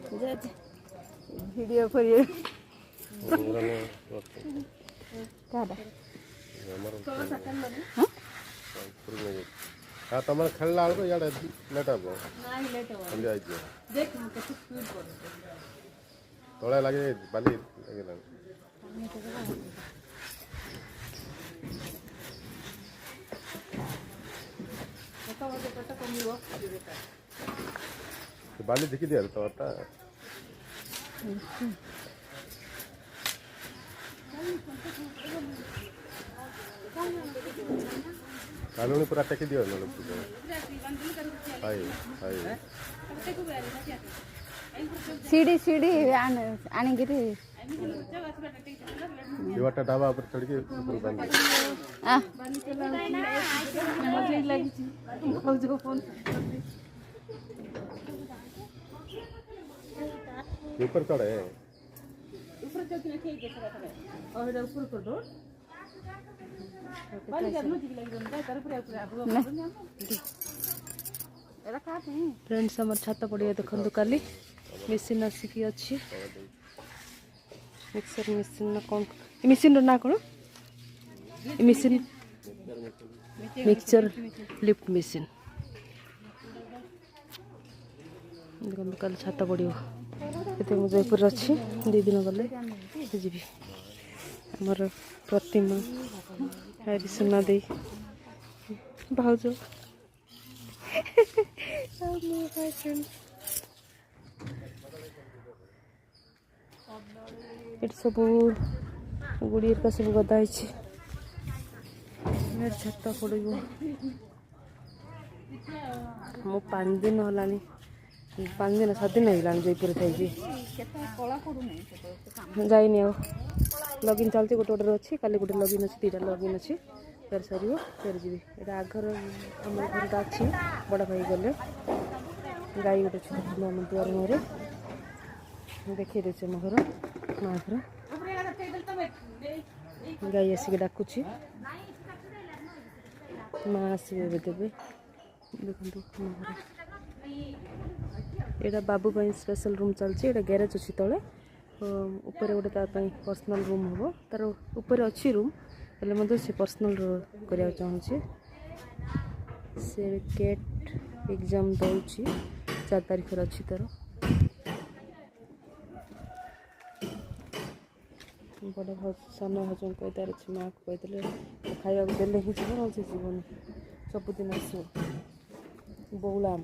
video पर हाँ तुम खेलला बेलू इे लेट हम तले लगे बाली लगे बाली देखी दिया तो कानूनी पूरा टेक दियो ना लोग हाय हाय सीढ़ी सीढ़ी आने गिरी दिवाटा ढाबा पर चढ़ के ऊपर बांध ऊपर चढ़े ऊपर चढ़ के ठीक है और इधर ऊपर कर दो बाली जब मुझे लगी रंदा कर पूरा पूरा एरा का नहीं फ्रेंड्स हमर छाता पड़िया देखंतु काली मशीन आसिकी अछि मिक्सर मशीन ना कोन मशीन रो ना कोन मशीन मिक्सचर लिफ्ट मशीन देखंतु काली छाता पड़ियो एते मु जयपुर अछि 2 दिन गले जीबी हमर प्रतिमा हरि सुना दे भाउजो एट सब गुड़ी का सब गदा छाता पड़ो मो 5 दिन हलानी 5 दिन 7 दिन होगा जयपुर थी जाइनी लगइन चलती गोटे गोटे अच्छी काली गोटे लगइन अच्छी 2टा लगइन अच्छी फिर सर फिर जी ये आगर आम घर अच्छी बड़ भाई गले गाई गोटे छोट आम दुआर मुहर देखी दे आम घर माँ घर गाई आसिक डाकुची माँ आसवे देवे देखो आम घर यहाँ बाबू स्पेशल रूम चलती गैरेज अच्छी तले ऊपर गोटे पर्सनल रूम हम तार ऊपर अच्छी रूम हेल्ले से पर्सनल करने चाहूँगी से केट एग्जाम दूसरी 4 तारीख अच्छी तार बड़ सान भाज कहतार अच्छे माँ को कहते खाया देले ही जीवन अच्छे जीवन सबुदिन आस बौला आम